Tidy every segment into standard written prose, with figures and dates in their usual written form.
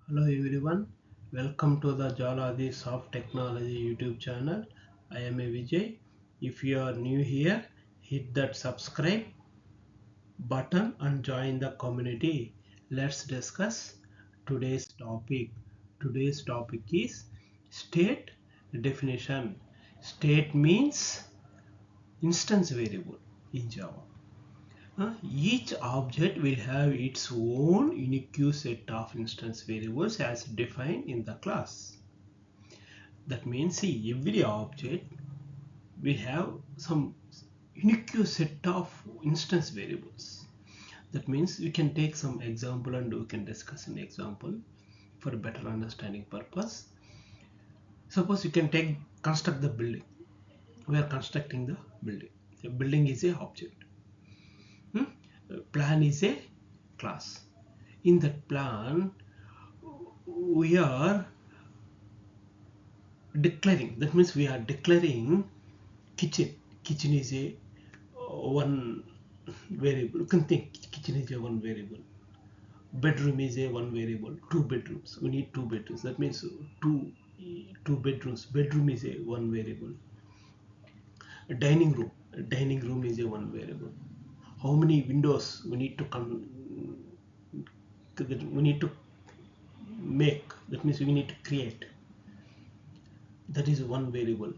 Hello everyone, welcome to the Jaladhi Soft Technology YouTube channel. I am a Vijay. If you are new here, hit that subscribe button and join the community. Let's discuss today's topic. Today's topic is state definition. State means instance variable in Java. Each object will have its own unique set of instance variables as defined in the class. That means, see, every object will have some unique set of instance variables. That means we can take some example and we can discuss an example for a better understanding purpose. Suppose you can construct the building. We are constructing the building. The building is a object. Plan is a class. In that plan, we are declaring. That means we are declaring kitchen is a one variable. You can think kitchen is a one variable, bedroom is a one variable, two bedrooms, we need two bedrooms. That means two bedrooms, bedroom is a one variable. A dining room is a one variable. How many windows we need to make, that means we need to create, that is one variable.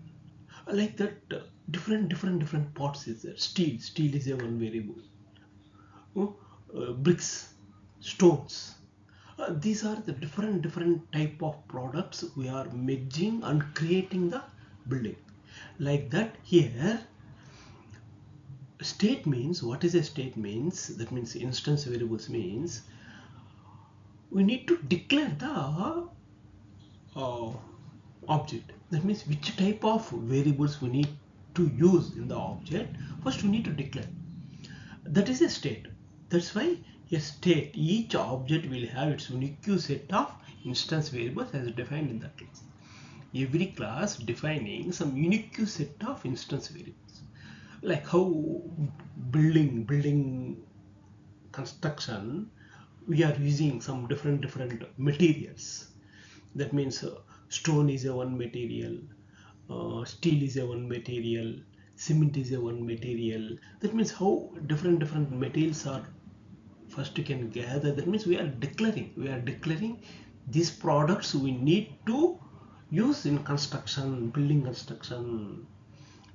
Like that, different parts is there. Steel is a one variable. Bricks, stones, these are the different type of products we are merging and creating the building. Like that, here state means, what is a state means, that means instance variables means we need to declare the object. That means which type of variables we need to use in the object. First we need to declare. That is a state. That's why a state, each object will have its unique set of instance variables as defined in the class. Every class defining some unique set of instance variables. Like how building construction, we are using some different materials. That means stone is a one material, steel is a one material, cement is a one material. That means how different materials are first you can gather. That means we are declaring these products we need to use in construction, building construction.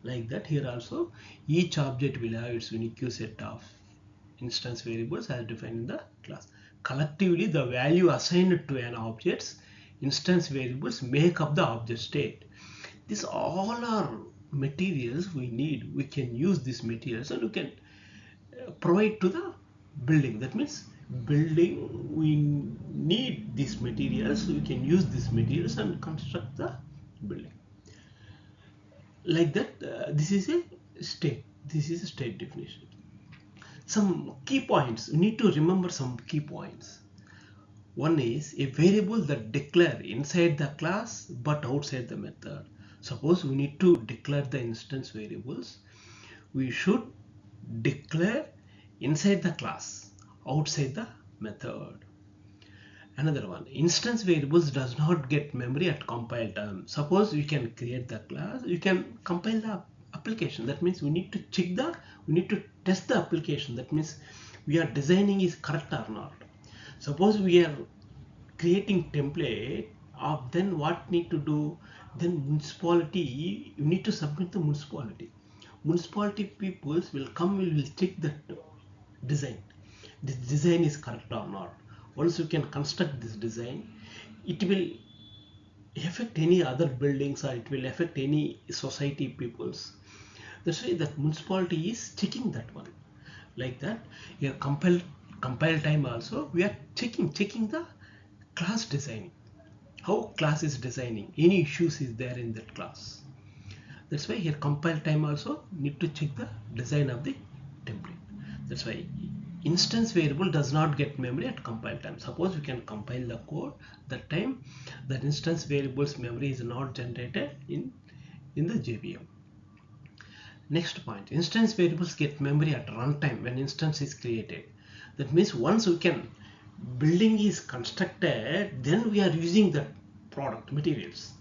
Like that, here also each object will have its unique set of instance variables as defined in the class. Collectively, the value assigned to an object's instance variables make up the object state. These all are materials we need. We can use these materials and we can provide to the building. That means building, we need these materials, so we can use these materials and construct the building. Like that, this is a state definition. Some key points, you need to remember some key points. One is a variable that declare inside the class but outside the method. Suppose we need to declare the instance variables, we should declare inside the class, outside the method. Another one, instance variables does not get memory at compile time. Suppose we can create the class, you can compile the application. That means we need to test the application. That means we are designing is correct or not. Suppose we are creating template of, then what need to do, then municipality, you need to submit the municipality peoples will come, will check that design, this design is correct or not. Once you can construct this design, it will affect any other buildings or it will affect any society peoples. That's why that municipality is checking that one. Like that, here compile time also, we are checking the class designing, how class is designing, any issues is there in that class. That's why here compile time also need to check the design of the template. That's why instance variable does not get memory at compile time. Suppose we can compile the code, that time that instance variables memory is not generated in the JVM. Next point, instance variables get memory at runtime when instance is created. That means once we can building is constructed, then we are using that product materials.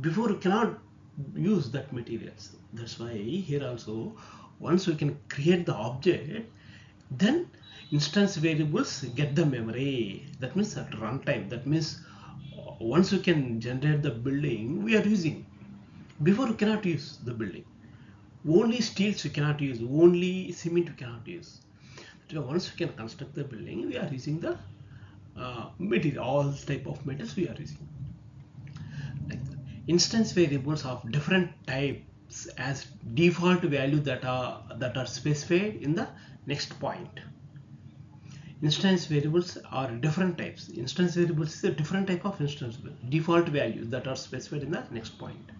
Before, we cannot use that materials. That's why here also, once we can create the object, then instance variables get the memory. That means at runtime. That means once we can generate the building, we are using. Before, we cannot use the building. Only steels we cannot use. Only cement we cannot use. So once we can construct the building, we are using the material. All type of metals we are using. Like that. Instance variables of different types as default value that are specified in the next point. Instance variables are different types. Instance variables is a different type of instance default value that are specified in the next point.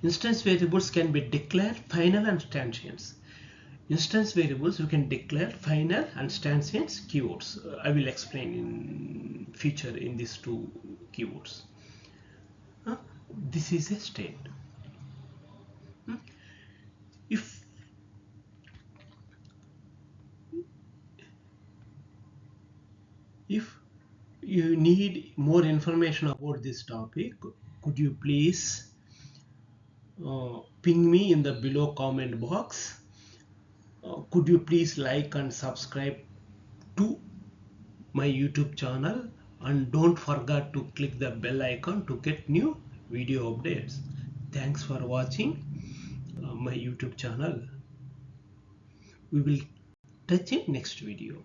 Instance variables can be declared final and transients. Instance variables you can declare final and transients keywords. I will explain in future in these two keywords. This is a state. If you need more information about this topic, could you please ping me in the below comment box? Could you please like and subscribe to my YouTube channel, and don't forget to click the bell icon to get new video updates. Thanks for watching my YouTube channel. We will touch in next video.